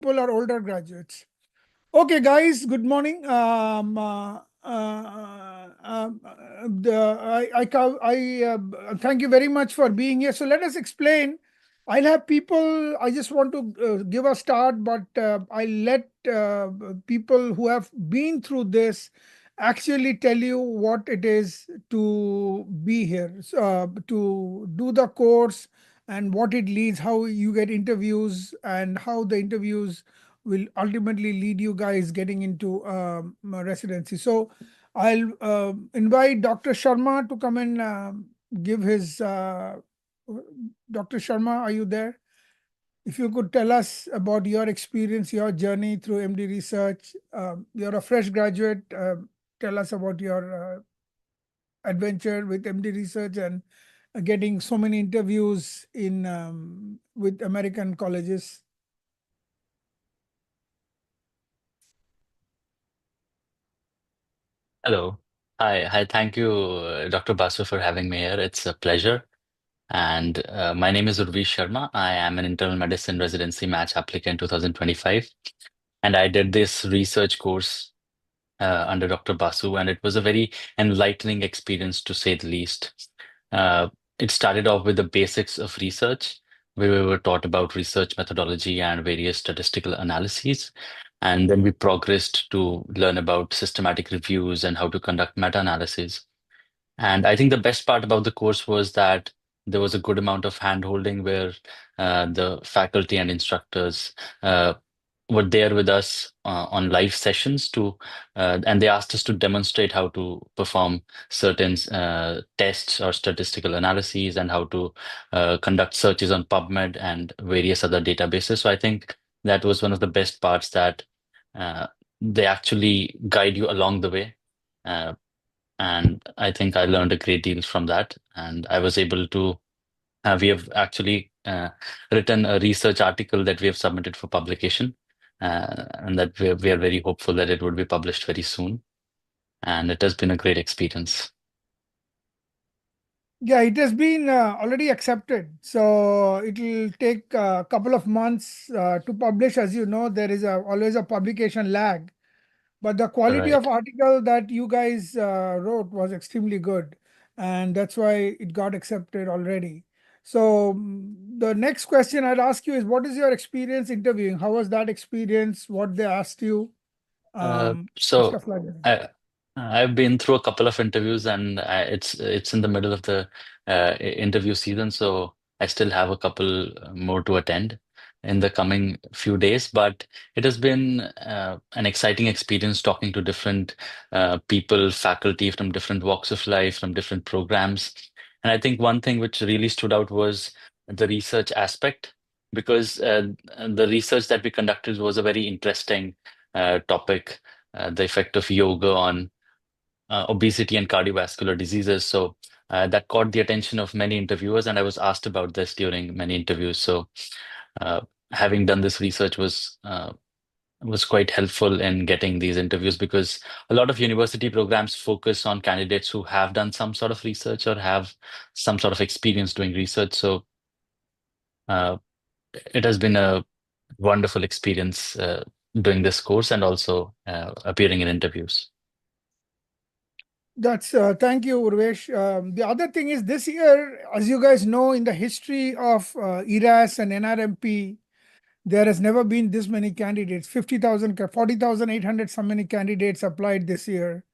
people or older graduates? Okay, guys, good morning. Thank you very much for being here. So let us explain. I'll have people, I just want to give a start, but I'll let people who have been through this actually tell you what it is to be here, to do the course and what it leads, how you get interviews and how the interviews will ultimately lead you guys getting into residency. So I'll invite Dr. Sharma to come and give his. Dr. Sharma, are you there? If you could tell us about your experience, your journey through MD research. You're a fresh graduate. Tell us about your adventure with MD research and getting so many interviews in with American colleges. Hello. Hi. Thank you, Dr. Basu, for having me here. It's a pleasure. And my name is Urvesh Sharma. I am an internal medicine residency match applicant 2025. And I did this research course under Dr. Basu, and it was a very enlightening experience to say the least. Uh, it started off with the basics of research, where we were taught about research methodology and various statistical analyses. And then we progressed to learn about systematic reviews and how to conduct meta-analysis. And I think the best part about the course was that there was a good amount of hand-holding where the faculty and instructors were there with us on live sessions and they asked us to demonstrate how to perform certain tests or statistical analyses and how to conduct searches on PubMed and various other databases. So I think that was one of the best parts that uh, they actually guide you along the way. Uh, and I think I learned a great deal from that. And I was able to, we have actually written a research article that we have submitted for publication, and that we are very hopeful that it would be published very soon. And it has been a great experience. Yeah, it has been already accepted. So it will take a couple of months to publish. As you know, there is always a publication lag, but the quality of Right. article that you guys wrote was extremely good, and that's why it got accepted already. So the next question I'd ask you is, what is your experience interviewing? How was that experience? What they asked you? And So stuff like that. I I've been through a couple of interviews, and it's in the middle of the interview season, so I still have a couple more to attend in the coming few days. But it has been an exciting experience talking to different people, faculty from different walks of life, from different programs. And I think one thing which really stood out was the research aspect, because the research that we conducted was a very interesting topic, the effect of yoga on obesity and cardiovascular diseases. So that caught the attention of many interviewers, and I was asked about this during many interviews. So uh, having done this research was quite helpful in getting these interviews, because a lot of university programs focus on candidates who have done some sort of research or have some sort of experience doing research. So uh, it has been a wonderful experience doing this course and also appearing in interviews. That's thank you, Urvesh. The other thing is this year, as you guys know, in the history of ERAS and NRMP, there has never been this many candidates. 50,000, 40,800, so many candidates applied this year.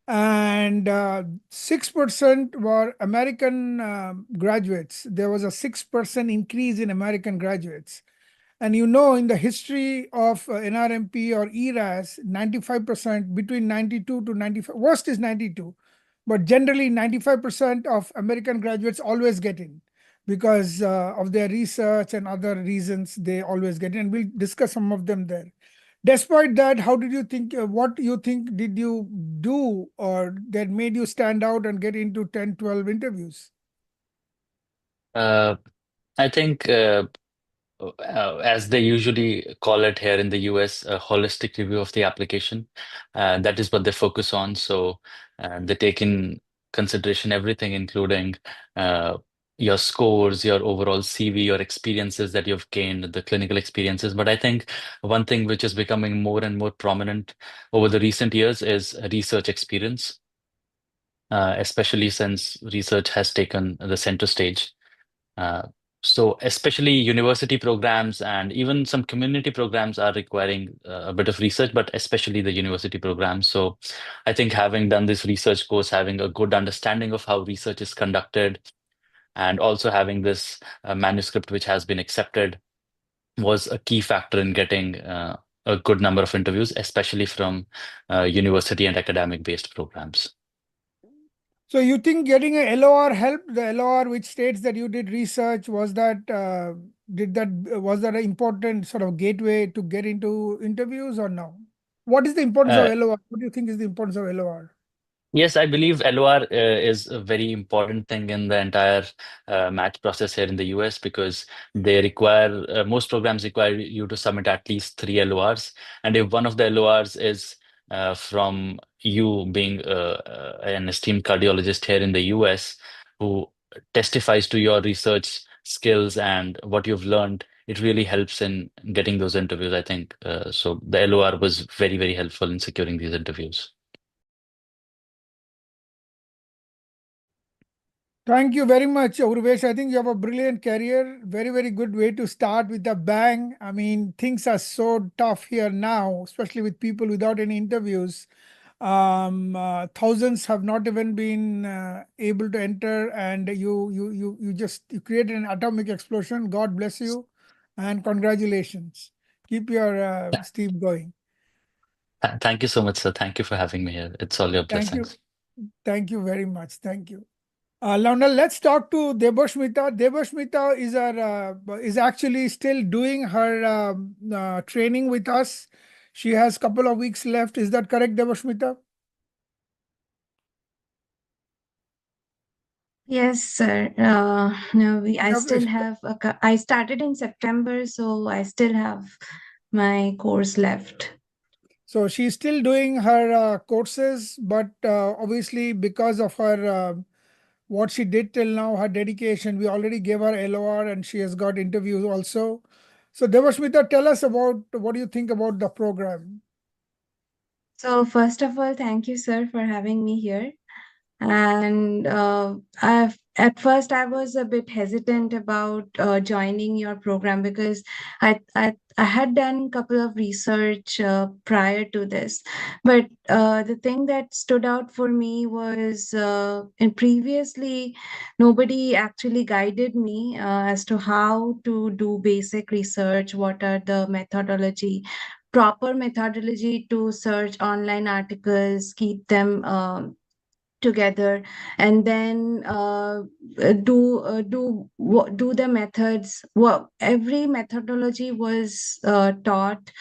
And 6% were American graduates. There was a 6% increase in American graduates. And you know, in the history of NRMP or ERAS, 95%, between 92 to 95, worst is 92, but generally 95% of American graduates always get in because of their research and other reasons they always get in. And we'll discuss some of them there. Despite that, how did you think, what you think did you do or that made you stand out and get into 10, 12 interviews? Uh, I think, as they usually call it here in the US, a holistic review of the application. That is what they focus on. So they take in consideration everything, including uh, your scores, your overall CV, your experiences that you've gained, the clinical experiences. But I think one thing which is becoming more and more prominent over the recent years is research experience, especially since research has taken the center stage. Uh, so especially university programs and even some community programs are requiring a bit of research, but especially the university programs. So I think having done this research course, having a good understanding of how research is conducted, and also having this manuscript which has been accepted was a key factor in getting a good number of interviews, especially from university and academic based programs. So you think getting a LOR helped? The LOR which states that you did research, was that was that an important sort of gateway to get into interviews or no? What is the importance of Uh, LOR? What do you think is the importance of LOR? Yes, I believe LOR is a very important thing in the entire match process here in the US because they require, most programs require you to submit at least three LORs. And if one of the LORs is from you being an esteemed cardiologist here in the US who testifies to your research skills and what you've learned, it really helps in getting those interviews, I think. So the LOR was very, very helpful in securing these interviews. Thank you very much, Urvesh. I think you have a brilliant career. Very, very good way to start with a bang. I mean, things are so tough here now, especially with people without any interviews. Thousands have not even been able to enter, and you created an atomic explosion. God bless you, and congratulations. Keep your steam going. Thank you so much, sir. Thank you for having me here. It's all your Thank you. blessings. Thank you very much. Thank you. Now let's talk to Debashmita. Debashmita is actually still doing her training with us. She has a couple of weeks left. Is that correct, Debashmita? Yes, sir. No, I Yeah, still have I started in September, so I still have my course left. so she's still doing her courses, but obviously because of her what she did till now, her dedication, we already gave her LOR and she has got interviews also. So Devashmita, tell us about what do you think about the program? So first of all, thank you, sir, for having me here. And at first I was a bit hesitant about joining your program because I had done a couple of research prior to this, but the thing that stood out for me was in previously nobody actually guided me as to how to do basic research, what are the proper methodology to search online articles, keep them together, and then do the methods. Well, every methodology was taught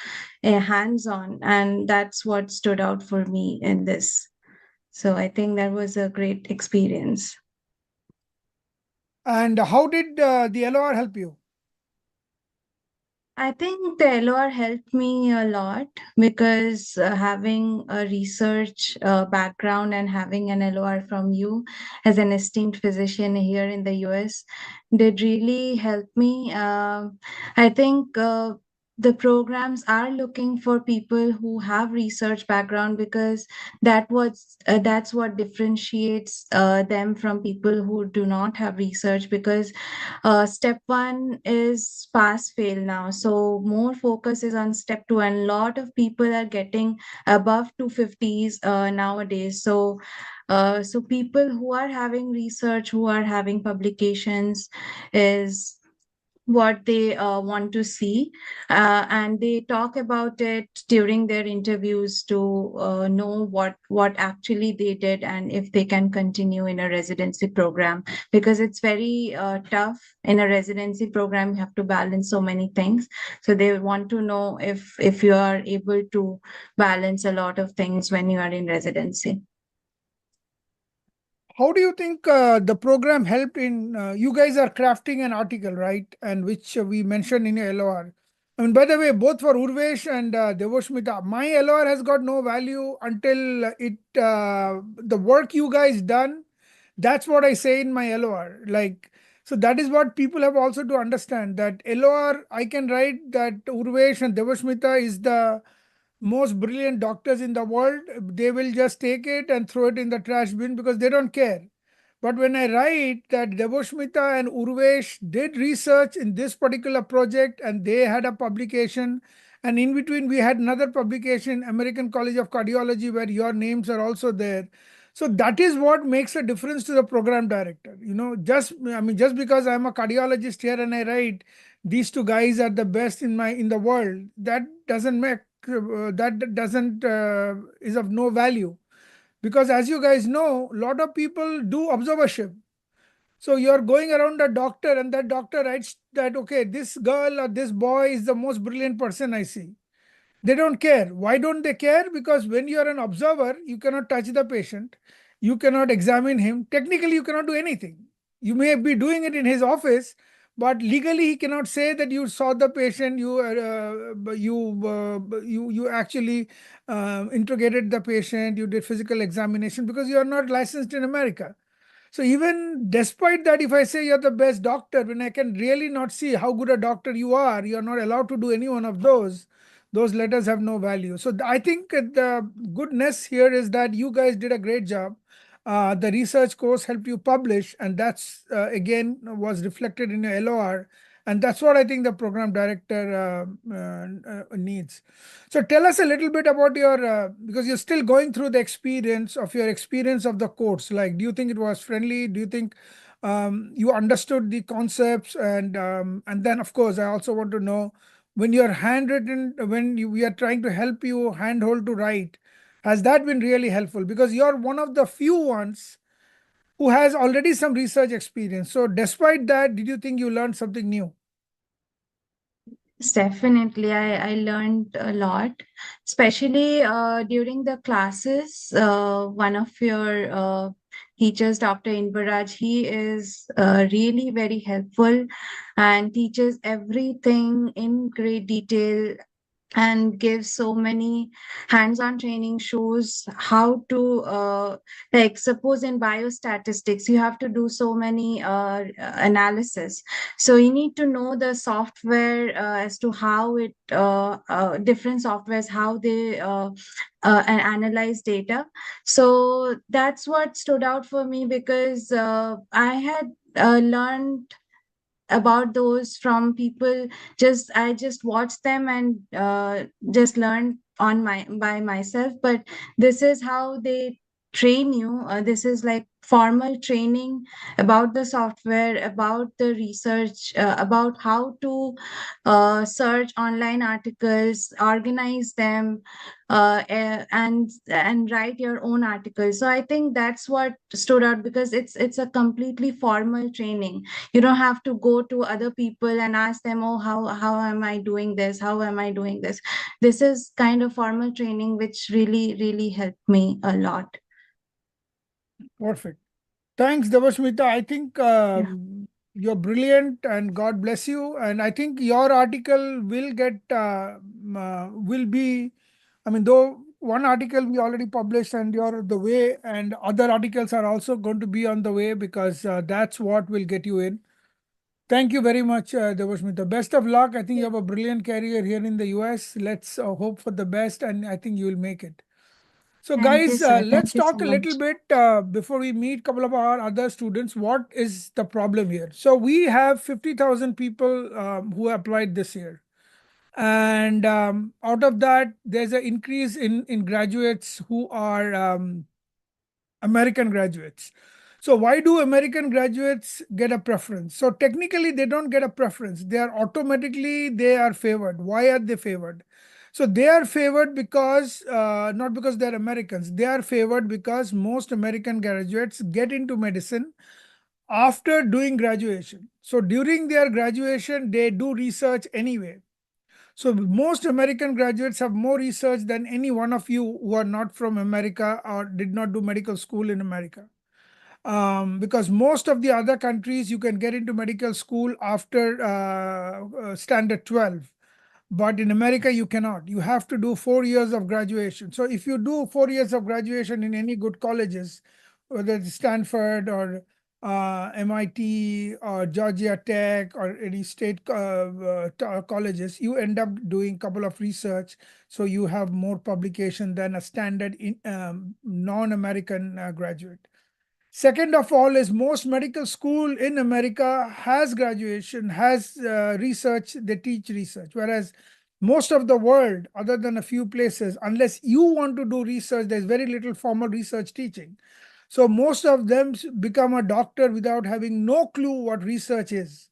hands on, and that's what stood out for me in this. So I think that was a great experience. And how did the LOR help you? I think the LOR helped me a lot because having a research background and having an LOR from you as an esteemed physician here in the US did really help me. I think the programs are looking for people who have research background because that's what differentiates them from people who do not have research, because step one is pass fail now. So more focus is on step two, and a lot of people are getting above 250s nowadays. So people who are having research, who are having publications, is what they want to see, and they talk about it during their interviews to know what actually they did and if they can continue in a residency program, because it's very tough in a residency program. You have to balance so many things, so they want to know if you are able to balance a lot of things when you are in residency. How do you think the program helped in you guys are crafting an article, right? And which we mentioned in your LOR. I mean, by the way, both for Urvesh and Devoshmita, my LOR has got no value until the work you guys done. That's what I say in my LOR. Like, So that is what people have also to understand, that LOR, I can write that Urvesh and Devasmita is the most brilliant doctors in the world. They will just take it and throw it in the trash bin because they don't care. But when I write that Devasmita and Urvesh did research in this particular project and they had a publication, and in between we had another publication, American College of Cardiology, where your names are also there. So that is what makes a difference to the program director. Just because I'm a cardiologist here and I write these two guys are the best in the world, that doesn't make that doesn't is of no value, because as you guys know, a lot of people do observership. So you're going around a doctor and that doctor writes that, okay, this girl or this boy is the most brilliant person I see. They don't care. Why don't they care? Because when you are an observer, you cannot touch the patient, you cannot examine him. Technically, you cannot do anything. You may be doing it in his office, but legally he cannot say that you saw the patient, you actually interrogated the patient, you did physical examination, because you are not licensed in America. So even despite that, if I say you're the best doctor, when I can really not see how good a doctor you are, you're not allowed to do any one of those letters have no value. So I think the goodness here is that you guys did a great job. The research course helped you publish, and that's again was reflected in your LOR. And that's what I think the program director needs. So tell us a little bit about your, because you're still going through the experience of the course. Like, do you think it was friendly? Do you think you understood the concepts? And then, of course, I also want to know, when you're handwritten, we are trying to help you handhold to write, has that been really helpful? Because you're one of the few ones who has already some research experience. So despite that, did you think you learned something new? Yes, definitely. I learned a lot, especially during the classes. One of your teachers, Dr. Invaraj, he is really very helpful and teaches everything in great detail and gives so many hands-on training, shows how to like suppose in biostatistics you have to do so many analysis, so you need to know the software as to how it different softwares how they analyze data. So that's what stood out for me, because I had learned about those from people. Just I just watched them and just learned on my by myself, but this is how they train you. This is like formal training about the software, about the research, about how to search online articles, organize them, and write your own articles. So I think that's what stood out, because it's a completely formal training. You don't have to go to other people and ask them, oh, how am I doing this, how am I doing this. This is kind of formal training which really helped me a lot. Perfect. Thanks, Devasmita. I think Yeah. you're brilliant and God bless you. And I think your article will will be, I mean, though one article we already published and you're the way, and other articles are also going to be on the way, because that's what will get you in. Thank you very much, Devasmita. Best of luck. I think you have a brilliant career here in the US. Let's hope for the best, and I think you will make it. So Thank you, guys, sir. let's Thank you so talk a little much. bit before we meet a couple of our other students. What is the problem here? So we have 50,000 people who applied this year. And out of that, there's an increase in graduates who are American graduates. So why do American graduates get a preference? So technically they don't get a preference. They are favored. Why are they favored? So they are favored because, not because they're Americans. They are favored because most American graduates get into medicine after doing graduation. So during their graduation, they do research anyway. So most American graduates have more research than any one of you who are not from America or did not do medical school in America. Because most of the other countries you can get into medical school after standard 12. But in America, you cannot. You have to do 4 years of graduation. So if you do 4 years of graduation in any good colleges, whether it's Stanford or MIT or Georgia Tech or any state colleges, you end up doing a couple of research. So you have more publication than a standard non-American graduate. Second of all is most medical school in America has graduation, has research, they teach research. Whereas most of the world, other than a few places, unless you want to do research, there's very little formal research teaching. So most of them become a doctor without having no clue what research is.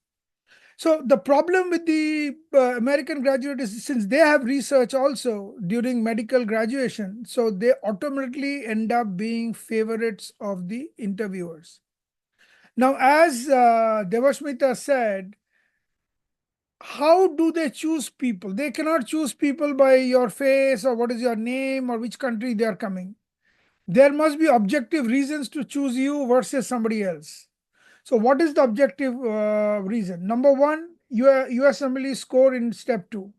So the problem with the American graduate is since they have research also during medical graduation, so they automatically end up being favorites of the interviewers. Now, as Devasmita said, how do they choose people? They cannot choose people by your face or what is your name or which country they are coming. There must be objective reasons to choose you versus somebody else. So what is the objective reason? Number one, your USMLE score in step 2.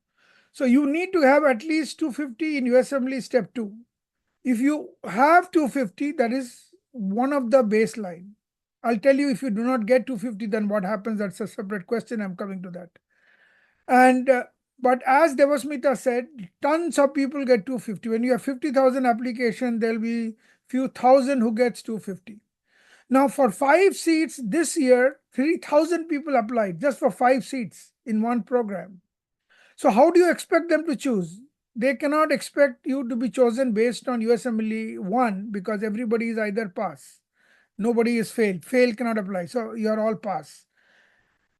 So you need to have at least 250 in USMLE step 2. If you have 250, that is one of the baseline. I'll tell you if you do not get 250, then what happens? That's a separate question. I'm coming to that. And but as Devasmita said, tons of people get 250. When you have 50,000 applications, there'll be few thousand who gets 250. Now, for 5 seats this year, 3,000 people applied just for 5 seats in one program. So how do you expect them to choose? They cannot expect you to be chosen based on USMLE 1 because everybody is either pass. Nobody is failed. Fail cannot apply. So you are all pass.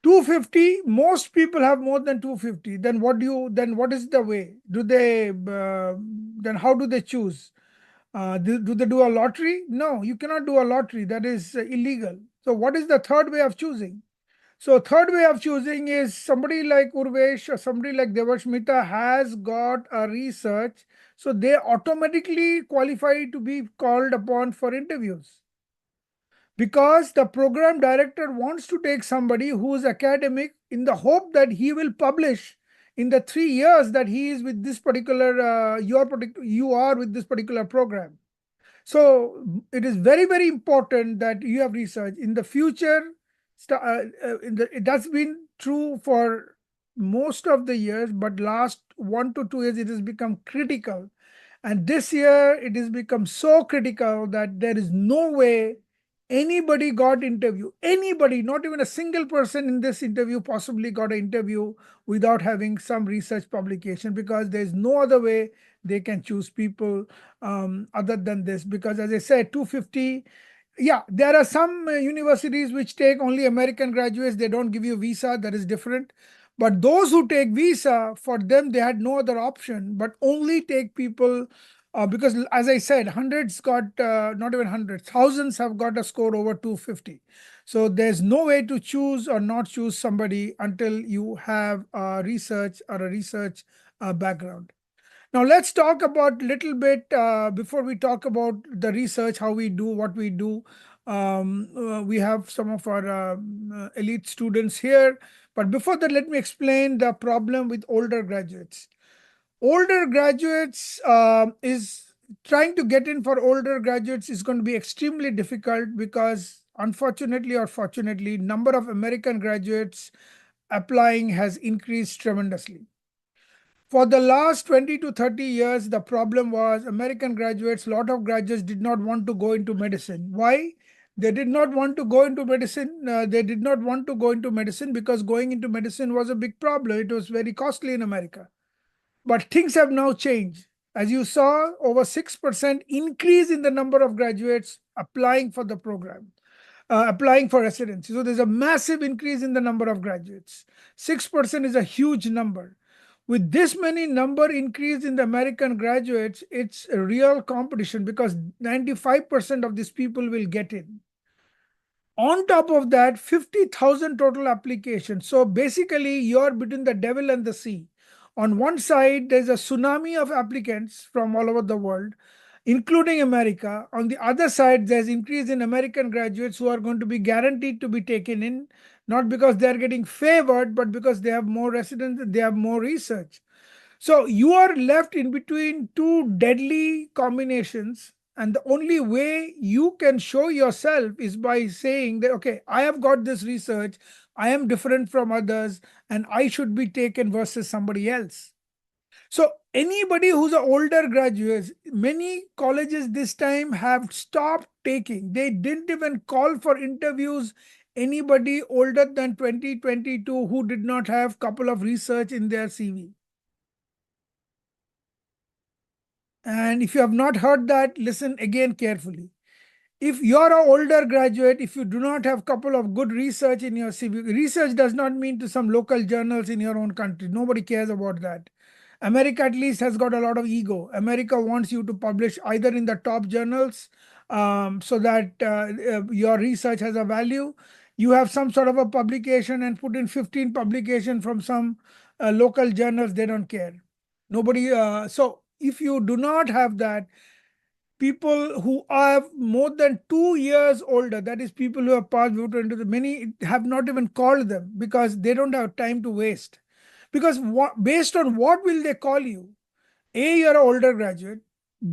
250, most people have more than 250. Then what is the way? Then how do they choose? Do they do a lottery? No, you cannot do a lottery. That is illegal. So what is the third way of choosing? So third way of choosing is somebody like Urvesh or somebody like Devashmita has got a research. So they automatically qualify to be called upon for interviews. Because the program director wants to take somebody who is academic in the hope that he will publish in the 3 years that he is with this particular, you are with this particular program. So it is very, very important that you have research. In the future, it has been true for most of the years, but last 1 to 2 years, it has become critical. And this year, it has become so critical that there is no way anybody got interview. Anybody, not even a single person in this interview possibly got an interview without having some research publication because there's no other way they can choose people other than this. Because as I said, 250, yeah, there are some universities which take only American graduates. They don't give you visa. That is different. But those who take visa, for them, they had no other option, but only take people because as I said, hundreds got, not even hundreds, thousands have got a score over 250. So there's no way to choose or not choose somebody until you have a research or a research background. Now let's talk about little bit before we talk about the research, how we do what we do. We have some of our elite students here. But before that, let me explain the problem with older graduates. Older graduates is trying to get in for older graduates is going to be extremely difficult because unfortunately or fortunately, number of American graduates applying has increased tremendously. For the last 20 to 30 years, the problem was American graduates, a lot of graduates did not want to go into medicine. Why? They did not want to go into medicine. They did not want to go into medicine because going into medicine was a big problem. It was very costly in America. But things have now changed. As you saw, over 6% increase in the number of graduates applying for the program, applying for residency. So there's a massive increase in the number of graduates. 6% is a huge number. With this many number increase in the American graduates, it's a real competition because 95% of these people will get in. On top of that, 50,000 total applications. So basically, you're between the devil and the sea. On one side, there's a tsunami of applicants from all over the world, including America. On the other side, there's increase in American graduates who are going to be guaranteed to be taken in, not because they're getting favored, but because they have more residents, they have more research. So you are left in between two deadly combinations. And the only way you can show yourself is by saying that, okay, I have got this research, I am different from others, and I should be taken versus somebody else. So anybody who's an older graduates, many colleges this time have stopped taking. They didn't even call for interviews anybody older than 2022 who did not have couple of research in their CV. And if you have not heard that, listen again carefully. If you're an older graduate, if you do not have couple of good research in your CV, research does not mean to some local journals in your own country. Nobody cares about that. America at least has got a lot of ego. America wants you to publish either in the top journals so that your research has a value. You have some sort of a publication and put in 15 publication from some local journals. They don't care. Nobody. So if you do not have that, people who are more than 2 years older, that is people who have passed voter into the many have not even called them because they don't have time to waste. Because based on what will they call you? A, you're an older graduate.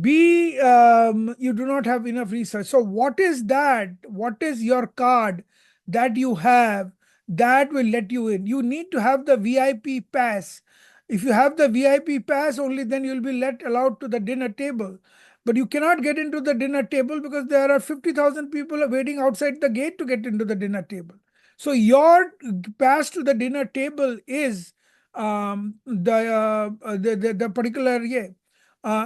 B, you do not have enough research. So what is that? What is your card that you have that will let you in? You need to have the VIP pass. If you have the VIP pass, only then you'll be allowed to the dinner table. But you cannot get into the dinner table because there are 50,000 people waiting outside the gate to get into the dinner table. So your pass to the dinner table is the particular, yeah.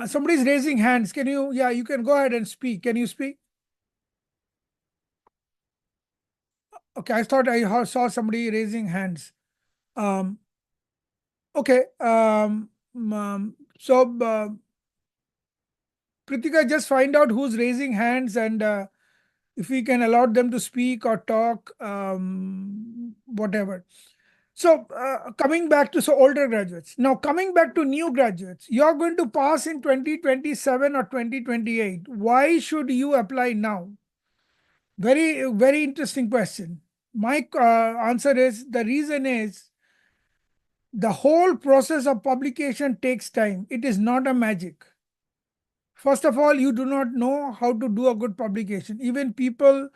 Somebody's raising hands. Can you, yeah, you can go ahead and speak. Can you speak? Okay, I thought I saw somebody raising hands. Okay, so Pritika, just find out who's raising hands and if we can allow them to speak or talk, whatever. So coming back to older graduates. Now coming back to new graduates, you're going to pass in 2027 or 2028. Why should you apply now? Very, very interesting question. My answer is, the reason is the whole process of publication takes time. It is not a magic. First of all, you do not know how to do a good publication. Even people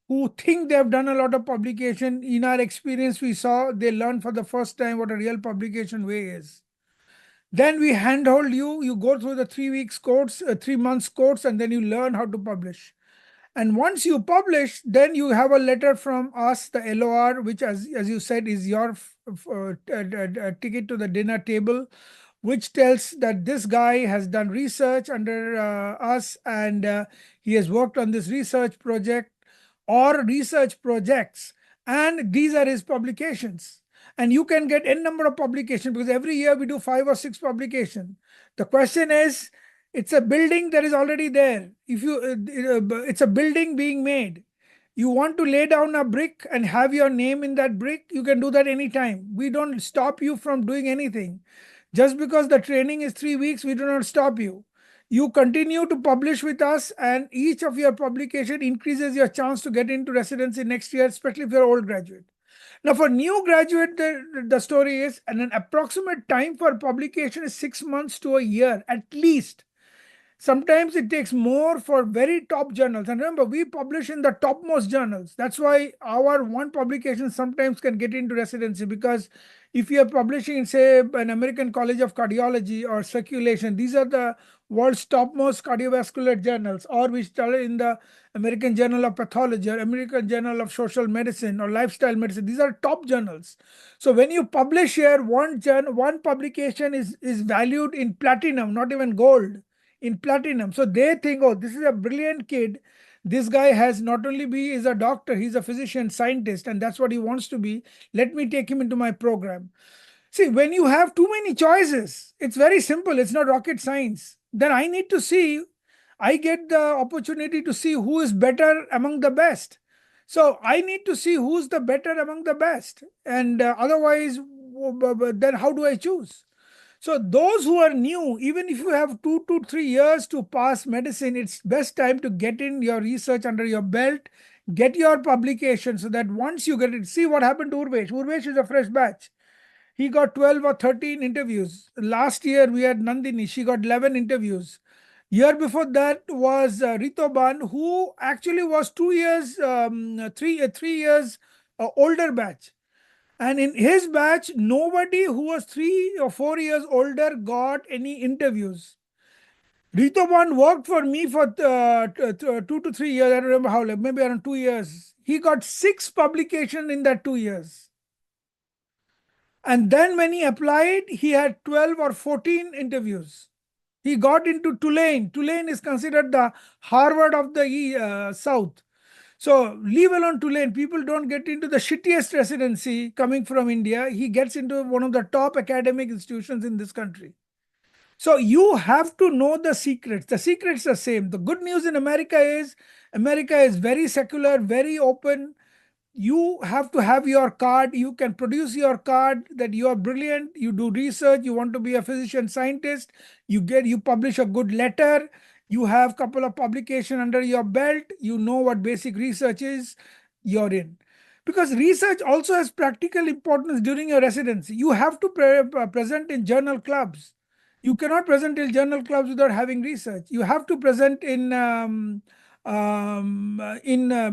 who think they have done a lot of publication, in our experience, we saw they learn for the first time what a real publication way is. Then we handhold you, you go through the 3 weeks course, 3 months course, and then you learn how to publish. And once you publish, then you have a letter from us, the LOR, which as you said is your ticket to the dinner table, which tells that this guy has done research under us and he has worked on this research project or research projects, and these are his publications. And you can get n number of publications because every year we do 5 or 6 publications. The question is, it's a building that is already there. If you, it's a building being made. You want to lay down a brick and have your name in that brick, you can do that anytime. We don't stop you from doing anything. Just because the training is 3 weeks, we do not stop you. You continue to publish with us, and each of your publication increases your chance to get into residency next year, especially if you're an old graduate. Now, for new graduate, the story is, and an approximate time for publication is 6 months to a year, at least. Sometimes it takes more for very top journals. And remember, we publish in the topmost journals. That's why our one publication sometimes can get into residency, because if you are publishing in, say, an American College of Cardiology or Circulation, these are the world's topmost cardiovascular journals, or we study in the American Journal of Pathology or American Journal of Social Medicine or Lifestyle Medicine. These are top journals. So when you publish here, one publication is valued in platinum, not even gold, in platinum. So they think, oh, this is a brilliant kid. This guy has not only is a doctor, he's a physician, scientist, and that's what he wants to be. Let me take him into my program. See, when you have too many choices, it's very simple. It's not rocket science. Then I need to see, I get the opportunity to see who is better among the best. So I need to see who's the better among the best. And otherwise, then how do I choose? So those who are new, even if you have 2 to 3 years to pass medicine, it's best time to get in your research under your belt, get your publication, so that once you get it, see what happened to Urvesh. Urvesh is a fresh batch. He got 12 or 13 interviews. Last year we had Nandini, she got 11 interviews. Year before that was Ritoban, who actually was 2 years, 3 years older batch. And in his batch, nobody who was 3 or 4 years older got any interviews. Ritoban worked for me for 2 to 3 years. I don't remember how long, maybe around 2 years. He got 6 publications in that 2 years. And then when he applied, he had 12 or 14 interviews. He got into Tulane. Tulane is considered the Harvard of the South. So leave alone Tulane. People don't get into the shittiest residency coming from India. He gets into one of the top academic institutions in this country. So you have to know the secrets. The secrets are same. The good news in America is very secular, very open. You have to have your card. You can produce your card that you are brilliant, you do research, you want to be a physician scientist, you publish a good letter, you have couple of publication under your belt, you know what basic research is, you're in. Because research also has practical importance during your residency. You have to present in journal clubs. You cannot present in journal clubs without having research. You have to present in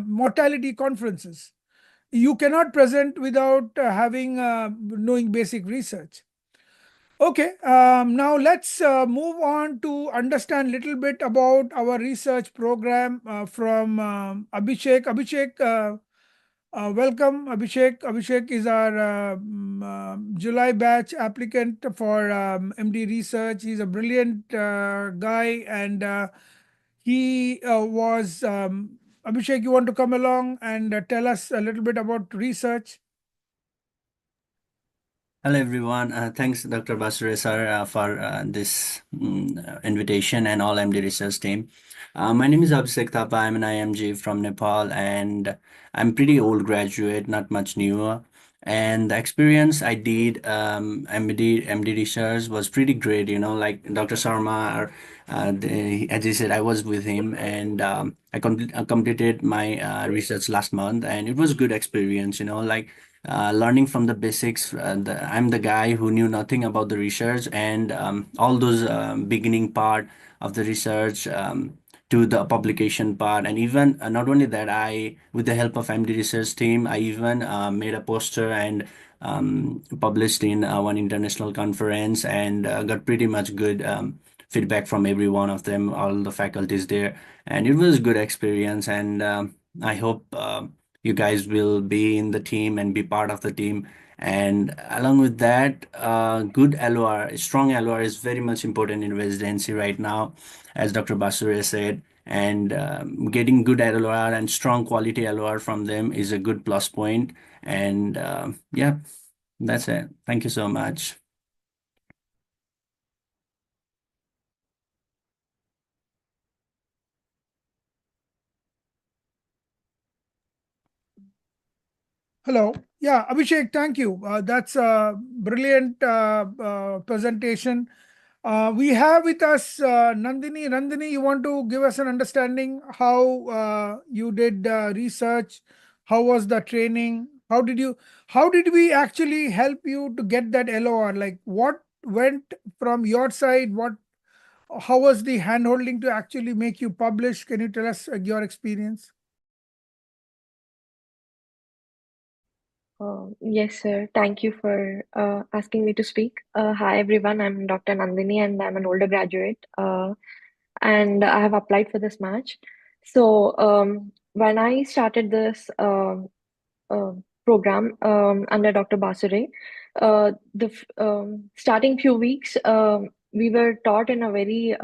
mortality conferences. You cannot present without having knowing basic research. Okay, now let's move on to understand a little bit about our research program from Abhishek. Abhishek, welcome. Abhishek is our July batch applicant for MD research. He's a brilliant guy, and he was Abhishek, you want to come along and tell us a little bit about research? Hello, everyone. Thanks, Dr. Basu-Ray sir, for this invitation and all MD research team. My name is Abhishek Thapa. I'm an IMG from Nepal, and I'm pretty old graduate, not much newer. And the experience I did MD research was pretty great. Like Dr. Sharma, or as he said, I was with him, and I completed my research last month, and it was good experience. Like learning from the basics. I'm the guy who knew nothing about the research, and all those beginning part of the research to the publication part. And even not only that, with the help of MD research team, I even made a poster and published in one international conference, and got pretty much good feedback from every one of them, all the faculties there. And it was a good experience, and I hope you guys will be in the team and be part of the team. And along with that, good LOR, strong LOR is very much important in residency right now, as Dr. Basu-Ray said. And getting good LOR and strong quality LOR from them is a good plus point. And yeah, that's it. Thank you so much. Hello. Yeah, Abhishek, thank you. That's a brilliant presentation. We have with us Nandini. Nandini, you want to give us an understanding how you did research? How was the training? How did we actually help you to get that LOR? Like what went from your side? How was the handholding to actually make you publish? Can you tell us your experience? Yes, sir. Thank you for asking me to speak. Hi, everyone. I'm Dr. Nandini, and I'm an older graduate. And I have applied for this match. So, when I started this uh, program under Dr. Basu-Ray, starting few weeks, we were taught in a very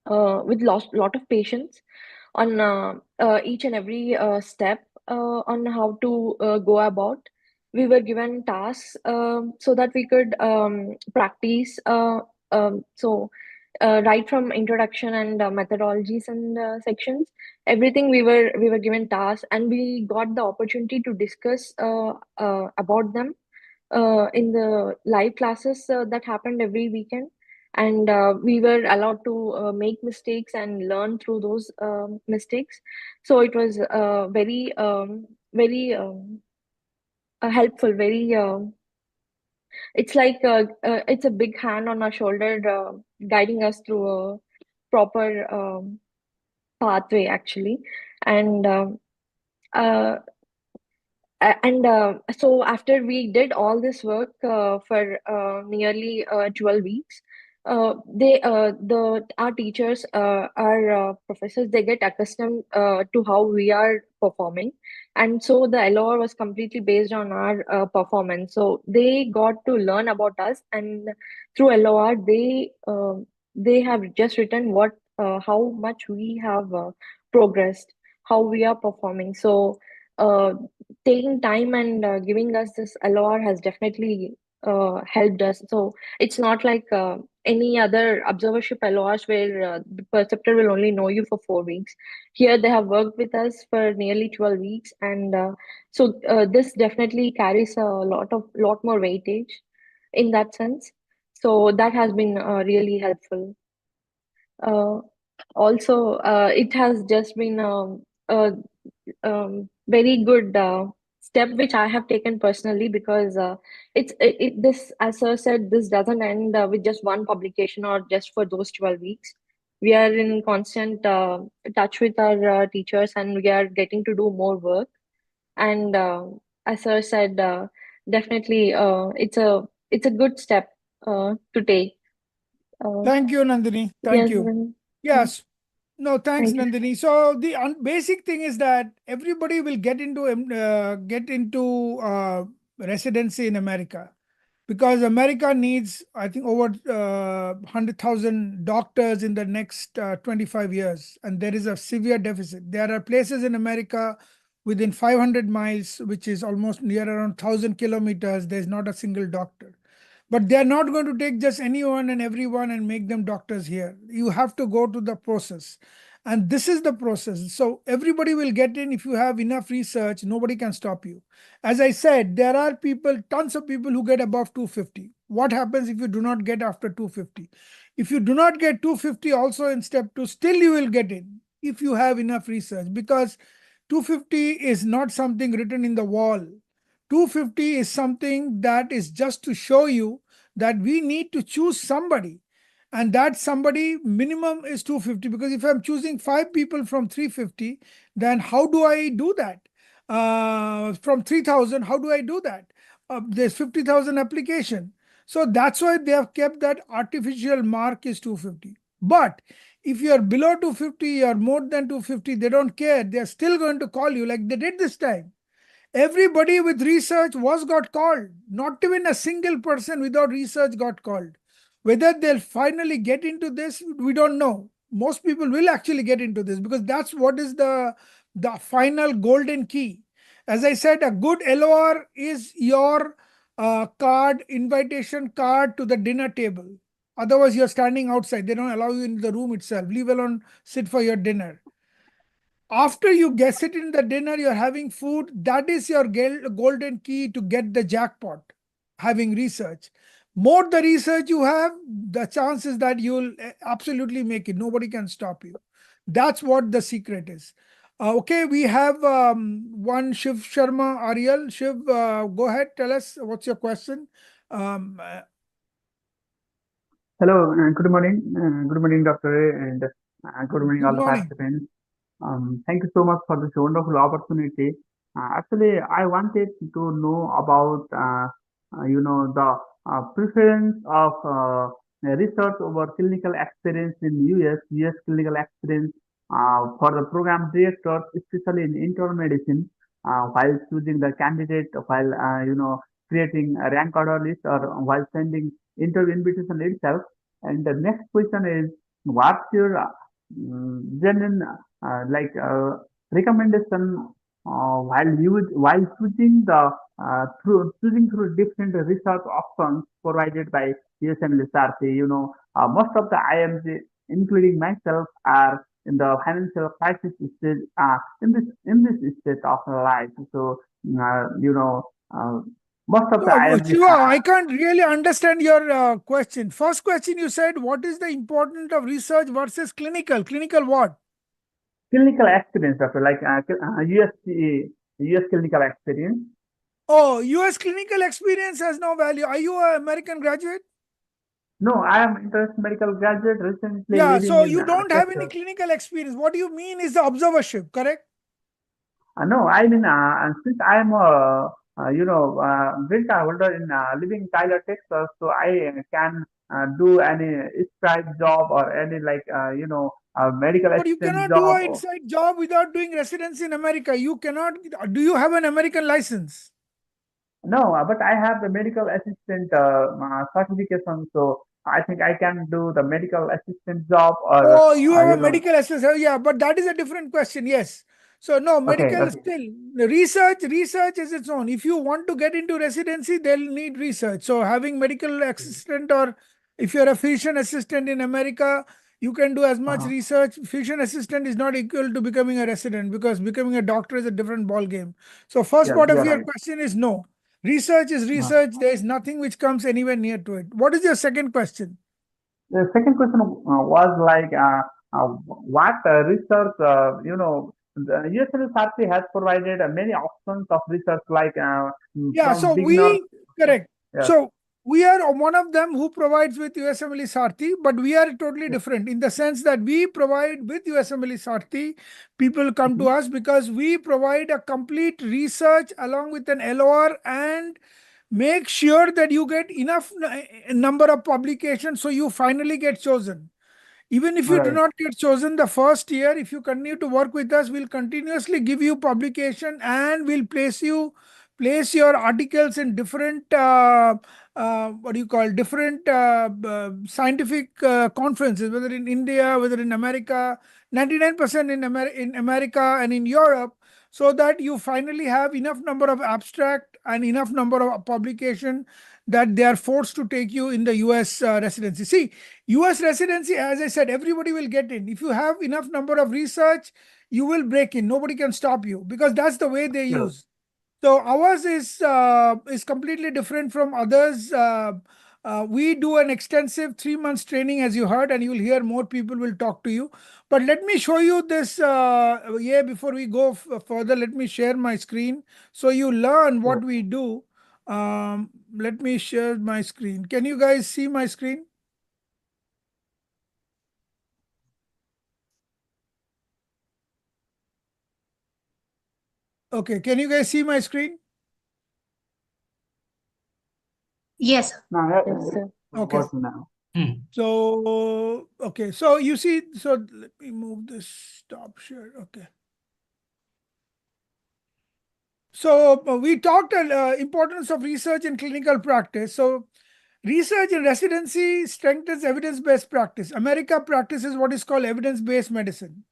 with lot of patience on each and every step on how to go about. We were given tasks so that we could practice. Right from introduction and methodologies and sections, everything we were given tasks, and we got the opportunity to discuss about them in the live classes that happened every weekend. And we were allowed to make mistakes and learn through those mistakes. So it was very helpful. Very it's like it's a big hand on our shoulder guiding us through proper pathway actually. And uh, so after we did all this work for nearly 12 weeks, our teachers, our professors, they get accustomed to how we are performing, and so the LOR was completely based on our performance. So they got to learn about us, and through LOR, they have just written how much we have progressed, how we are performing. So. Uh, Taking time and giving us this LOR has definitely helped us. So it's not like any other observership LORs where the preceptor will only know you for 4 weeks. Here they have worked with us for nearly 12 weeks, and this definitely carries a lot more weightage in that sense. So that has been really helpful. Also, it has just been a very good step which I have taken personally, because this, as sir said, this doesn't end with just one publication or just for those 12 weeks. We are in constant touch with our teachers, and we are getting to do more work. And as sir said, definitely it's a good step to take. Thank you, Nandini. Thank Yes, you. then, Yes. No, thanks, thank you. Nandini. So the basic thing is that everybody will get into residency in America, because America needs, I think, over 100,000 doctors in the next 25 years, and there is a severe deficit. There are places in America within 500 miles, which is almost near around 1,000 kilometers. There's not a single doctor. But they're not going to take just anyone and everyone and make them doctors here. You have to go to the process. And this is the process. So everybody will get in. If you have enough research, nobody can stop you. As I said, there are people, tons of people who get above 250. What happens if you do not get after 250? If you do not get 250 also in step 2, still you will get in if you have enough research, because 250 is not something written in the wall. 250 is something that is just to show you that we need to choose somebody, and that somebody minimum is 250, because if I'm choosing 5 people from 350, then how do I do that? From 3,000, how do I do that? There's 50,000 application. So that's why they have kept that artificial mark is 250. But if you are below 250 or more than 250, they don't care. They're still going to call you like they did this time. Everybody with research got called. Not even a single person without research got called. Whether they'll finally get into this, we don't know. Most people will actually get into this, because that's what is the final golden key. As I said, a good LOR is your invitation card to the dinner table. Otherwise, you're standing outside. They don't allow you in the room itself, leave alone sit for your dinner. After you sit in the dinner, you're having food. That is your golden key to get the jackpot, having research. More the research you have, the chances that you'll absolutely make it. Nobody can stop you. That's what the secret is. Okay, we have one Shiv Sharma, Ariel. Shiv, go ahead, tell us what's your question. Um, uh, Hello, good morning. Good morning, Dr. Ray, and good morning, good all the morning. participants. Thank you so much for this wonderful opportunity. Actually, I wanted to know about, the preference of research over clinical experience in US clinical experience for the program directors, especially in internal medicine, while choosing the candidate, while, creating a rank order list, or while sending interview invitation itself. And the next question is, what's your genuine recommendation while choosing through different research options provided by USMLSRC? Most of the IMG, including myself, are in the financial crisis stage, in this state of life. So most of the So, IMG Shiva, have I can't really understand your question. First question, you said, what is the importance of research versus clinical? Clinical what? clinical experience, Doctor, like US clinical experience. Oh, US clinical experience has no value. Are you an American graduate? No, I am international medical graduate recently Yeah, living so in you don't have any Texas. clinical experience. What you mean is the observership, correct? No, I mean, since I am a green card holder in living in Tyler, Texas, so I can do any scribe job or any medical But you assistant cannot do job. an inside job without doing residency in America. You cannot. Do you have an American license? No, but I have the medical assistant certification, so I think I can do the medical assistant job or Oh, you have you a know. medical assistant. Yeah, but that is a different question. Yes. So no, Okay, medical okay, still research is its own. If you want to get into residency, they'll need research. So having medical assistant, or if you're a physician assistant in America, you can do as much uh-huh. research. Physician assistant is not equal to becoming a resident, because becoming a doctor is a different ball game. So first Yes, part of you're your right. question is no. Research is research. There is nothing which comes anywhere near to it. What is your second question? The second question was like, what research, the US Residency has provided many options of research, like Yeah, from so beginners. correct. Yes, So we are one of them who provides with USMLE Sarthi, but we are totally yes, different in the sense that we provide with USMLE Sarthi. People come to mhm, us because we provide a complete research along with an LOR, and make sure that you get enough number of publications so you finally get chosen. Even if you do right. not get chosen the first year, if you continue to work with us, we'll continuously give you publication, and we'll place your articles in different what do you call, different scientific conferences, whether in India, whether in America, 99% in America and in Europe, so that you finally have enough number of abstract and enough number of publication that they are forced to take you in the US residency. See, US residency, as I said, everybody will get in. If you have enough number of research, you will break in. Nobody can stop you, because that's the way they Sure. use. So ours is completely different from others. We do an extensive 3 months training, as you heard, and you'll hear more people will talk to you. But let me show you this. Yeah, before we go further, let me share my screen so you learn what Sure. we do. Let me share my screen. Can you guys see my screen? Okay, can you guys see my screen? Yes. Now, Yes, sir. Okay. working now. So, okay, so you see, so let me move this stop share. Okay. So we talked importance of research in clinical practice. So research in residency strengthens evidence-based practice. America practices what is called evidence-based medicine.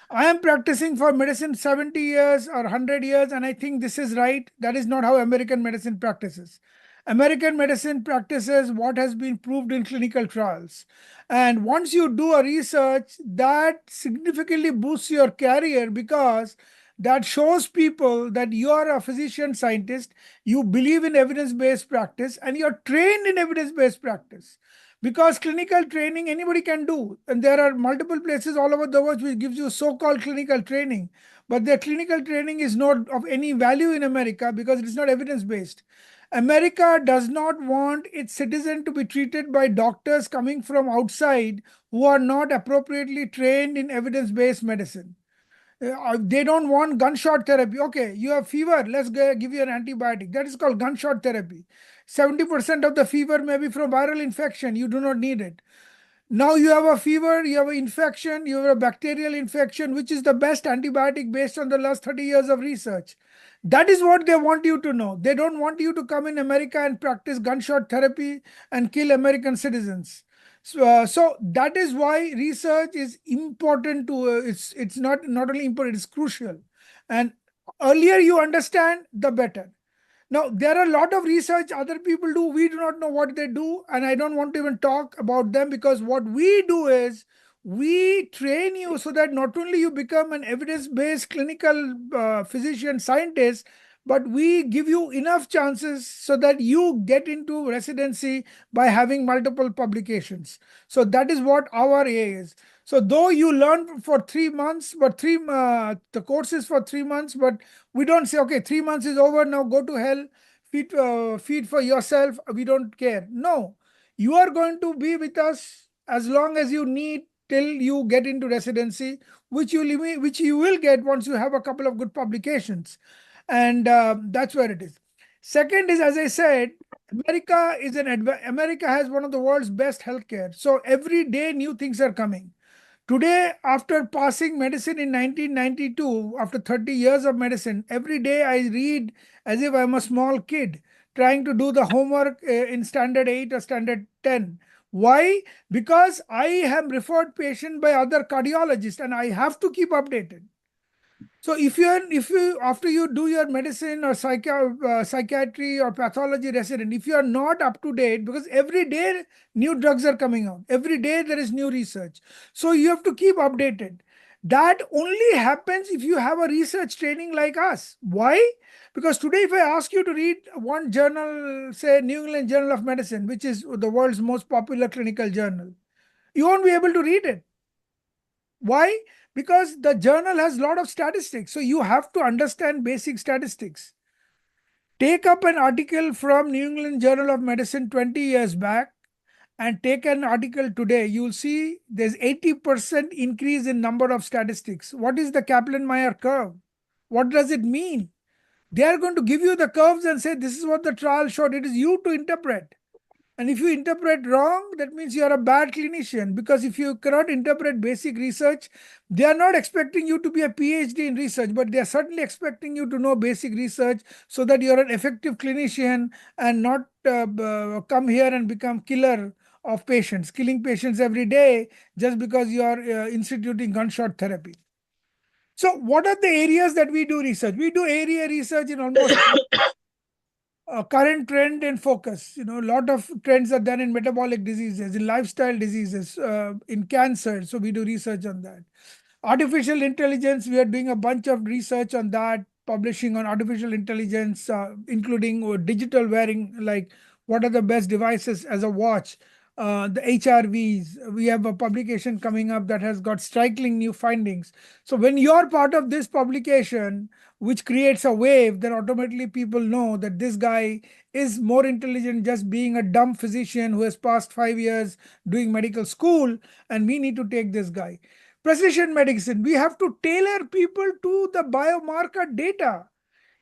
I am practicing for medicine 70 years or 100 years, and I think this is right. That is not how American medicine practices. American medicine practices what has been proved in clinical trials. And once you do a research, that significantly boosts your career, because that shows people that you are a physician scientist, you believe in evidence-based practice, and you're trained in evidence-based practice. Because clinical training anybody can do, and there are multiple places all over the world which gives you so-called clinical training, but their clinical training is not of any value in America because it is not evidence-based. America does not want its citizen to be treated by doctors coming from outside who are not appropriately trained in evidence-based medicine. They don't want gunshot therapy. Okay, you have fever, let's give you an antibiotic. That is called gunshot therapy. 70% of the fever may be from viral infection. You do not need it. Now you have a fever, you have an infection, you have a bacterial infection, which is the best antibiotic based on the last 30 years of research. That is what they want you to know. They don't want you to come in America and practice gunshot therapy and kill American citizens. So that is why research is important to, it's not only important, it's crucial. And earlier you understand, the better. Now, there are a lot of research other people do. We do not know what they do, and I don't want to even talk about them, because what we do is we train you so that not only you become an evidence-based clinical physician scientist, but we give you enough chances so that you get into residency by having multiple publications. So that is what our A is. So though you learn for 3 months, but the course is for 3 months, but we don't say, okay, 3 months is over, now go to hell, feed for yourself. We don't care. No, You are going to be with us as long as you need till you get into residency, which you will get once you have a couple of good publications. And that's where it is. Second is, as I said, America has one of the world's best healthcare. So every day new things are coming. Today, after passing medicine in 1992, after 30 years of medicine, every day I read as if I'm a small kid trying to do the homework in standard 8 or standard 10. Why? Because I have referred patient by other cardiologists and I have to keep updated. So if you after you do your medicine or psychiatry or pathology resident, if you are not up to date, because every day new drugs are coming out, every day there is new research, so you have to keep updated. That only happens if you have a research training like us. Why? Because today if I ask you to read one journal, say New England Journal of Medicine, which is the world's most popular clinical journal, you won't be able to read it. Why? Because the journal has a lot of statistics. So you have to understand basic statistics. Take up an article from New England Journal of Medicine 20 years back and take an article today. You'll see there's 80% increase in number of statistics. What is the Kaplan-Meier curve? What does it mean? They are going to give you the curves and say, this is what the trial showed. It is you to interpret. And if you interpret wrong, that means you are a bad clinician, because if you cannot interpret basic research, they are not expecting you to be a PhD in research, but they are certainly expecting you to know basic research so that you are an effective clinician and not come here and become killer of patients, killing patients every day just because you are instituting gunshot therapy. So what are the areas that we do research? We do area research in almost current trend and focus. A lot of trends are done in metabolic diseases, in lifestyle diseases, in cancer. So we do research on that. Artificial intelligence, we are doing a bunch of research on that, publishing on artificial intelligence, including digital wearing, like what are the best devices as a watch, the HRVs. We have a publication coming up that has got striking new findings. So when you're part of this publication, which creates a wave, then automatically people know that this guy is more intelligent just being a dumb physician who has passed 5 years doing medical school, and we need to take this guy. Precision medicine, we have to tailor people to the biomarker data.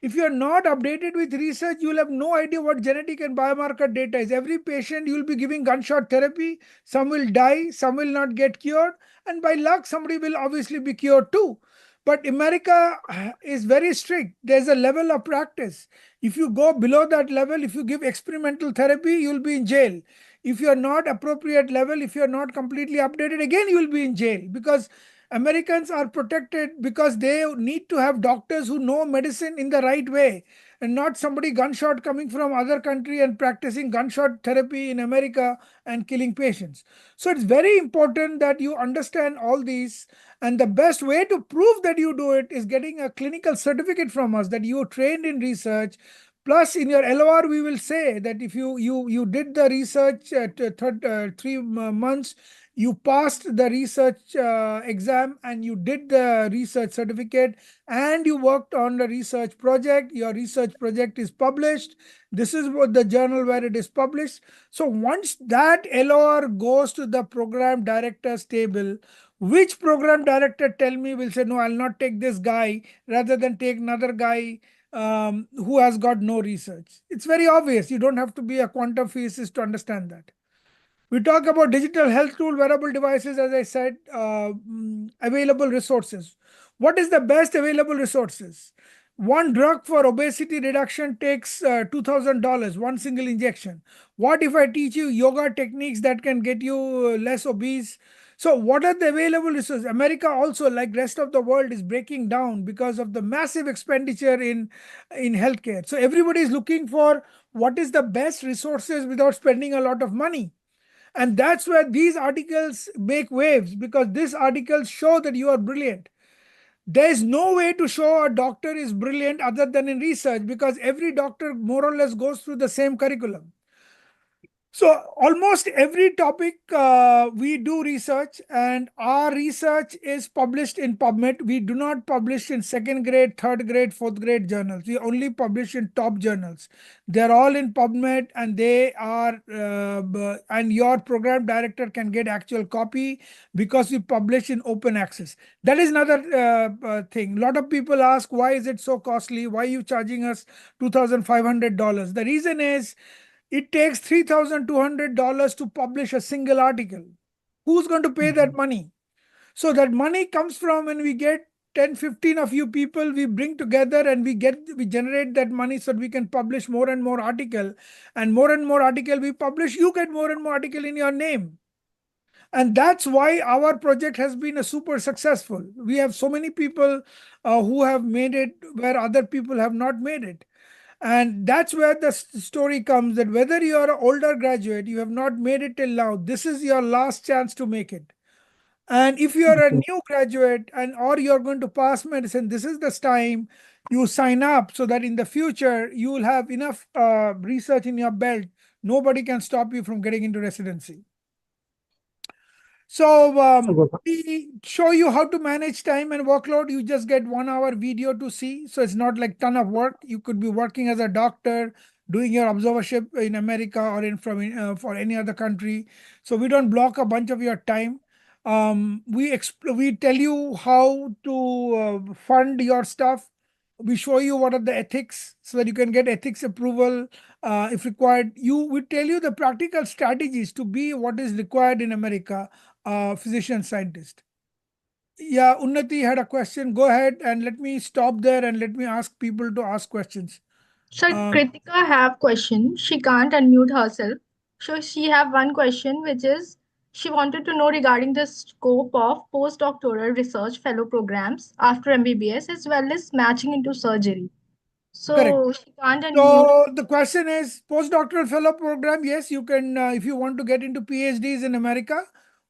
If you are not updated with research, you will have no idea what genetic and biomarker data is. Every patient, you will be giving gunshot therapy. Some will die, some will not get cured. And by luck, somebody will obviously be cured too. But America is very strict. There's a level of practice. If you go below that level, if you give experimental therapy, you'll be in jail. If you're not appropriate level, if you're not completely updated, again, you will be in jail, because Americans are protected because they need to have doctors who know medicine in the right way, and not somebody gunshot coming from other country and practicing gunshot therapy in America and killing patients. So it's very important that you understand all these. And the best way to prove that you do it is getting a clinical certificate from us that you trained in research. Plus, in your LOR, we will say that if you did the research at 3 months, you passed the research exam, and you did the research certificate, and you worked on the research project. Your research project is published. This is what the journal where it is published. So once that LOR goes to the program director's table, which program director tell me will say, no, I'll not take this guy rather than take another guy who has got no research. It's very obvious. You don't have to be a quantum physicist to understand that. We talk about digital health tool, wearable devices, as I said, available resources. What is the best available resources? One drug for obesity reduction takes $2,000, one single injection. What if I teach you yoga techniques that can get you less obese? So what are the available resources? America also, like rest of the world, is breaking down because of the massive expenditure in healthcare. So everybody is looking for what is the best resources without spending a lot of money. And that's where these articles make waves, because these articles show that you are brilliant. There is no way to show a doctor is brilliant other than in research, because every doctor more or less goes through the same curriculum. So almost every topic we do research, and our research is published in PubMed. We do not publish in second grade, third grade, fourth grade journals. We only publish in top journals. They're all in PubMed, and they are and your program director can get actual copy because we publish in open access. That is another thing. A lot of people ask, why is it so costly? Why are you charging us $2,500? The reason is, it takes $3,200 to publish a single article. Who's going to pay that money? So that money comes from when we get 10, 15 of you people, we bring together and we generate that money so that we can publish more and more article. And more article we publish, you get more and more article in your name. And that's why our project has been a super successful. We have so many people who have made it where other people have not made it. And that's where the story comes, that whether you're an older graduate, you have not made it till now, this is your last chance to make it. And if you're a new graduate or you're going to pass medicine, this is the time you sign up so that in the future you will have enough research in your belt. Nobody can stop you from getting into residency. So we show you how to manage time and workload. You just get 1 hour video to see. So it's not like ton of work. You could be working as a doctor, doing your observership in America or for any other country. So we don't block a bunch of your time. We tell you how to fund your stuff. We show you what are the ethics so that you can get ethics approval if required. We tell you the practical strategies to be what is required in America, physician scientist. Yeah, Unnati had a question. Go ahead and let me stop there and let me ask people to ask questions. So Kritika have question. She can't unmute herself. So she have one question, which is she wanted to know regarding the scope of postdoctoral research fellow programs after MBBS as well as matching into surgery. So Correct. she can't unmute. So the question is, postdoctoral fellow program, yes, you can, if you want to get into PhDs in America,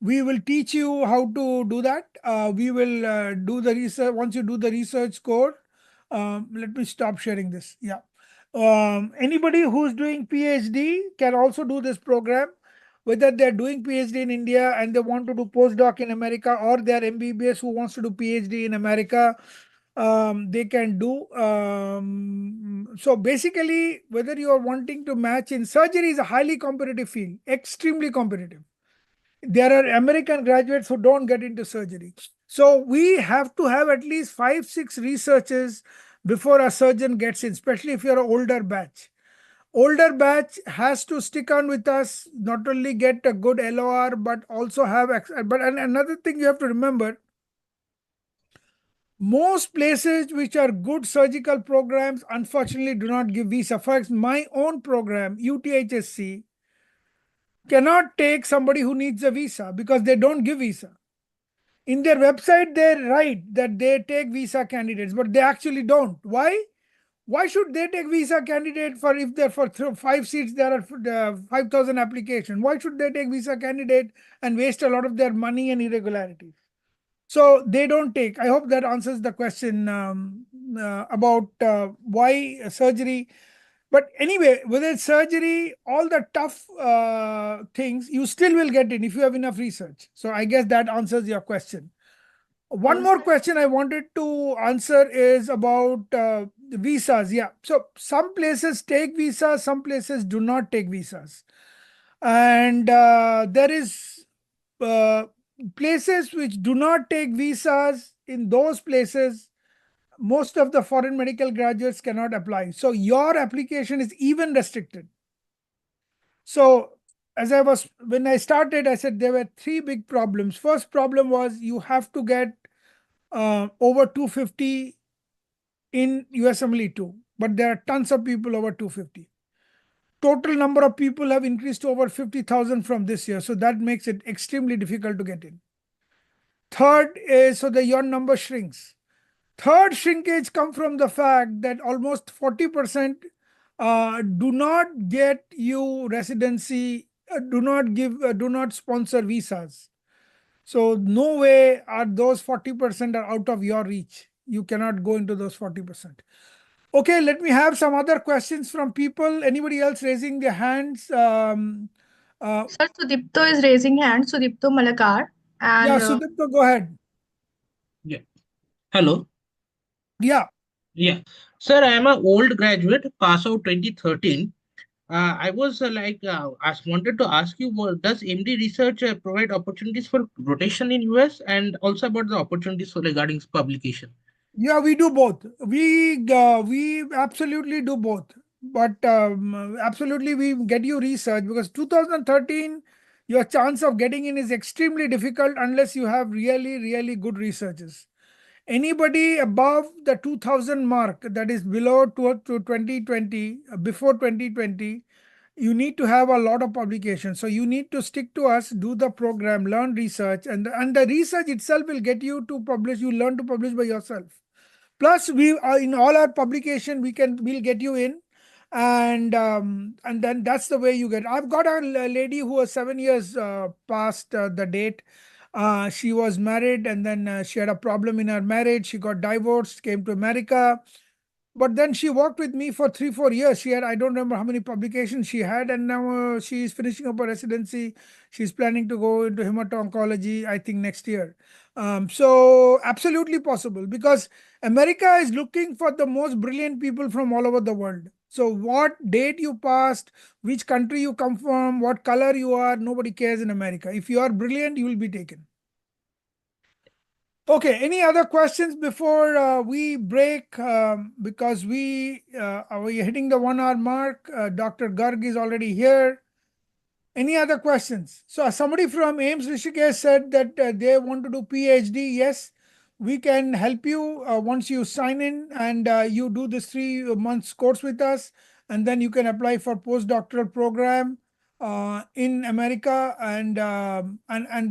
we will teach you how to do that. We will do the research. Once you do the research core, let me stop sharing this. Yeah. Anybody who's doing PhD can also do this program, whether they're doing PhD in India and they want to do postdoc in America, or they're MBBS who wants to do PhD in America, they can do. So basically, whether you are wanting to match in surgery is a highly competitive field, extremely competitive. There are American graduates who don't get into surgery. So we have to have at least 5, 6 researchers before a surgeon gets in, especially if you're an older batch. Older batch has to stick on with us, not only get a good LOR, but also have, and another thing you have to remember, most places which are good surgical programs, unfortunately, do not give visa. For example, my own program, UTHSC, cannot take somebody who needs a visa because they don't give visa. In their website, they write that they take visa candidates, but they actually don't. Why? Why should they take visa candidate if they're for 5 seats, there are 5,000 applications? Why should they take visa candidate and waste a lot of their money and irregularities? So they don't take. I hope that answers the question about why surgery. But anyway, whether it's surgery, all the tough things, you still will get in if you have enough research. So I guess that answers your question. One more question I wanted to answer is about visas. Yeah. So some places take visas, some places do not take visas. And there is places which do not take visas. In those places, most of the foreign medical graduates cannot apply. So your application is even restricted. So when I started, I said there were 3 big problems. First problem was you have to get over 250 in USMLE 2, but there are tons of people over 250. Total number of people have increased to over 50,000 from this year. So that makes it extremely difficult to get in. Third is, so your number shrinks. Third shrinkage comes from the fact that almost 40% do not get you residency, do not sponsor visas. So no way are those 40% are out of your reach. You cannot go into those 40%. Okay, let me have some other questions from people. Anybody else raising their hands? Sir, Sudipto is raising hand. Sudipto Malakar. Yeah, And Sudipto, go ahead. Yeah. Hello. Yeah. Yeah. Sir, I am an old graduate, pass out 2013. I was wanted to ask you, does MD research provide opportunities for rotation in US and also about the opportunities for regarding publication? Yeah, we do both. We absolutely do both. But absolutely, we get you research because 2013, your chance of getting in is extremely difficult unless you have really, really good researchers. Anybody above the 2000 mark, that is below to 2020, before 2020, you need to have a lot of publications. So you need to stick to us, do the program, learn research, and the research itself will get you to publish. You learn to publish by yourself. Plus, we are in all our publication, we'll get you in, and then that's the way you get. I've got a lady who was 7 years past the date. She was married, and then she had a problem in her marriage. She got divorced, came to America, but then she worked with me for 3 4 years. She had, I don't remember how many publications she had, and now she is finishing up her residency. She's planning to go into hemato-oncology, I think, next year. So absolutely possible, because America is looking for the most brilliant people from all over the world. So what date you passed, which country you come from, what color you are, nobody cares in America. If you are brilliant, you will be taken. Okay, any other questions before we break? Because we're hitting the 1 hour mark. Dr. Garg is already here. Any other questions? So somebody from AIMS Rishikesh said that they want to do PhD. Yes, we can help you once you sign in and you do this 3 months course with us, and then you can apply for postdoctoral program in America, and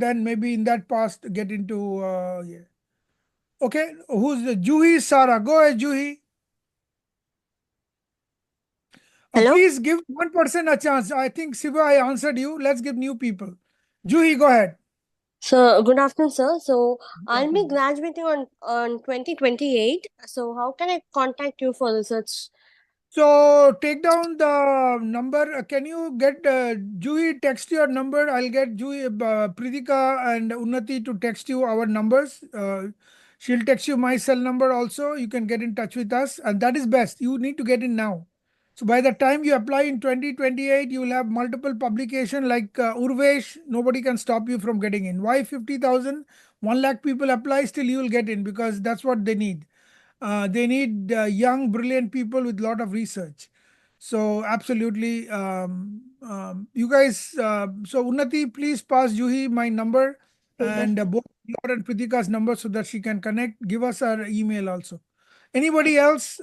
then maybe in that past get into yeah. Okay, who's the Juhi Sara? Go ahead, Juhi. Hello. Please give one person a chance. I think Siva, I answered you. Let's give new people. Juhi, go ahead. So good afternoon, sir. So Good I'll be afternoon. graduating on 2028. So how can I contact you for research? So take down the number. Can you get Juhi text your number? I'll get Juhi, Pritika and Unnati to text you our numbers. She'll text you my cell number also. You can get in touch with us, and that is best. You need to get in now. So by the time you apply in 2028, you will have multiple publication like Urvesh. Nobody can stop you from getting in. Why 50,000? 1 lakh people apply, still you will get in because that's what they need. They need young, brilliant people with a lot of research. So absolutely, you guys. So Unnati, please pass Juhi my number and both your and Pritika's number so that she can connect. Give us our email also. Anybody else?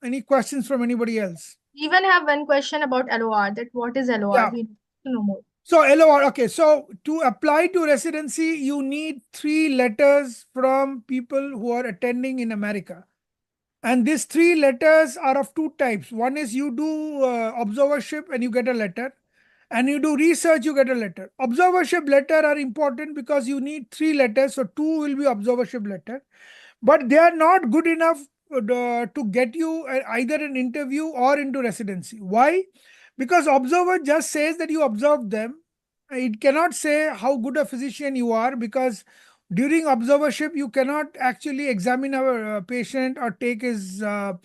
Any questions from anybody else? even have one question about LOR, that what is LOR? Yeah. We need to know more. So LOR, okay. So to apply to residency, you need 3 letters from people who are attending in America. And these 3 letters are of 2 types. One is you do observership and you get a letter. And you do research, you get a letter. Observership letter are important because you need 3 letters. So 2 will be observership letter. But they are not good enough to get you either an interview or into residency. Why? Because observer just says that you observed them. It cannot say how good a physician you are, because during observership you cannot actually examine a patient or take his or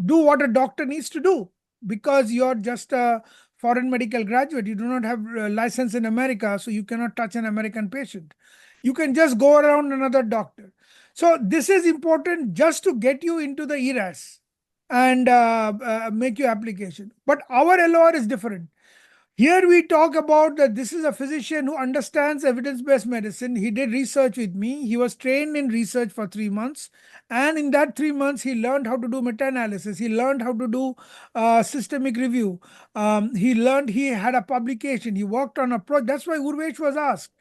do what a doctor needs to do, because you're just a foreign medical graduate. You do not have a license in America, so you cannot touch an American patient. You can just go around another doctor. So this is important just to get you into the ERAS and make your application. But our LOR is different. Here we talk about that this is a physician who understands evidence-based medicine. He did research with me. He was trained in research for 3 months. And in that 3 months, he learned how to do meta-analysis. He learned how to do systemic review. He learned, he had a publication. He worked on a project. That's why Urvesh was asked.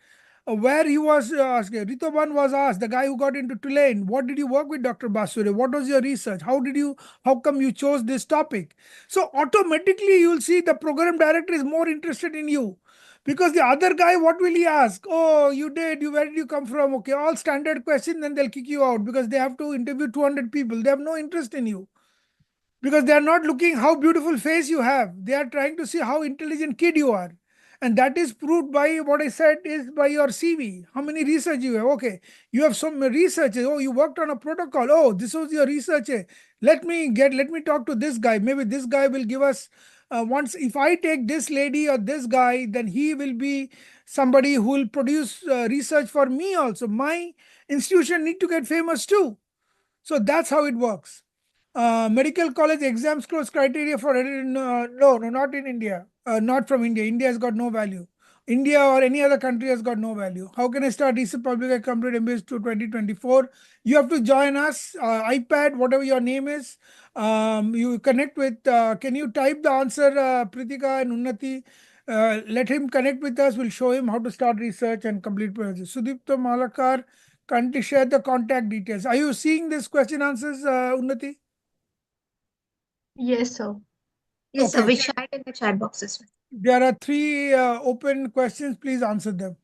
Where he was asked, Ritoban was asked, the guy who got into Tulane, what did you work with Dr. Basu-Ray? What was your research? How come you chose this topic? So automatically you'll see the program director is more interested in you. Because the other guy, what will he ask? Oh, where did you come from? Okay, all standard questions, then they'll kick you out because they have to interview 200 people. They have no interest in you. because they are not looking how beautiful face you have. They are trying to see how intelligent kid you are. And that is proved by what I said is by your CV. How many research you have? Okay, you have some research. Oh, you worked on a protocol. Oh, this was your research. Let me talk to this guy. Maybe this guy will give us once. If I take this lady or this guy, then he will be somebody who will produce research for me also. My institution need to get famous too. So that's how it works. Medical college exam scores criteria for no, not in India. Not from India. India has got no value. India or any other country has got no value. How can I start research public and complete MBA to 2024? You have to join us, iPad, whatever your name is. You connect with, can you type the answer, Pritika and Unnati? Let him connect with us. We'll show him how to start research and complete project. Sudipta Malakar, kindly share the contact details. Are you seeing this question answers, Unnati? Yes, sir. Yes, sir. Okay. We shared in the chat box as well. There are 3 open questions. Please answer them.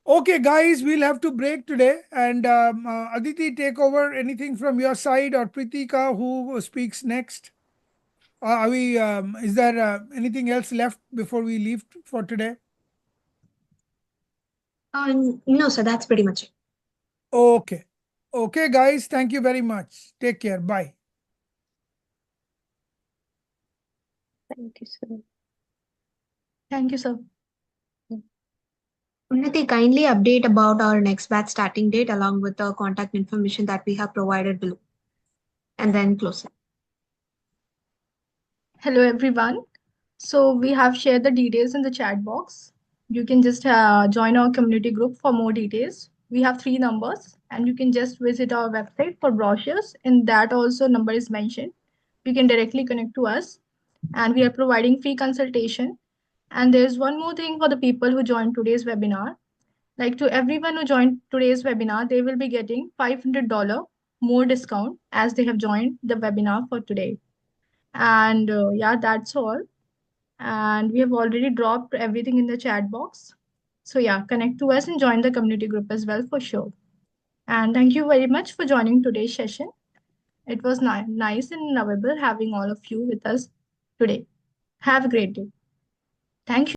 Okay, guys, we'll have to break today. And Aditi, take over. Anything from your side, or Pritika, who speaks next? Are we? Is there anything else left before we leave for today? No, sir. That's pretty much it. Okay. Okay, guys. Thank you very much. Take care. Bye. Thank you, sir. Thank you, sir. Unnati, kindly update about our next batch starting date along with the contact information that we have provided below. And then close it. Hello, everyone. So we have shared the details in the chat box. You can just join our community group for more details. We have 3 numbers, and you can just visit our website for brochures. In that also number is mentioned. You can directly connect to us, and we are providing free consultation. And there's one more thing for the people who joined today's webinar. Like, to everyone who joined today's webinar, they will be getting $500 more discount as they have joined the webinar for today. And yeah, that's all. And we have already dropped everything in the chat box. So yeah, connect to us and join the community group as well for sure. And thank you very much for joining today's session. It was nice and lovable having all of you with us today. Have a great day. Thank you.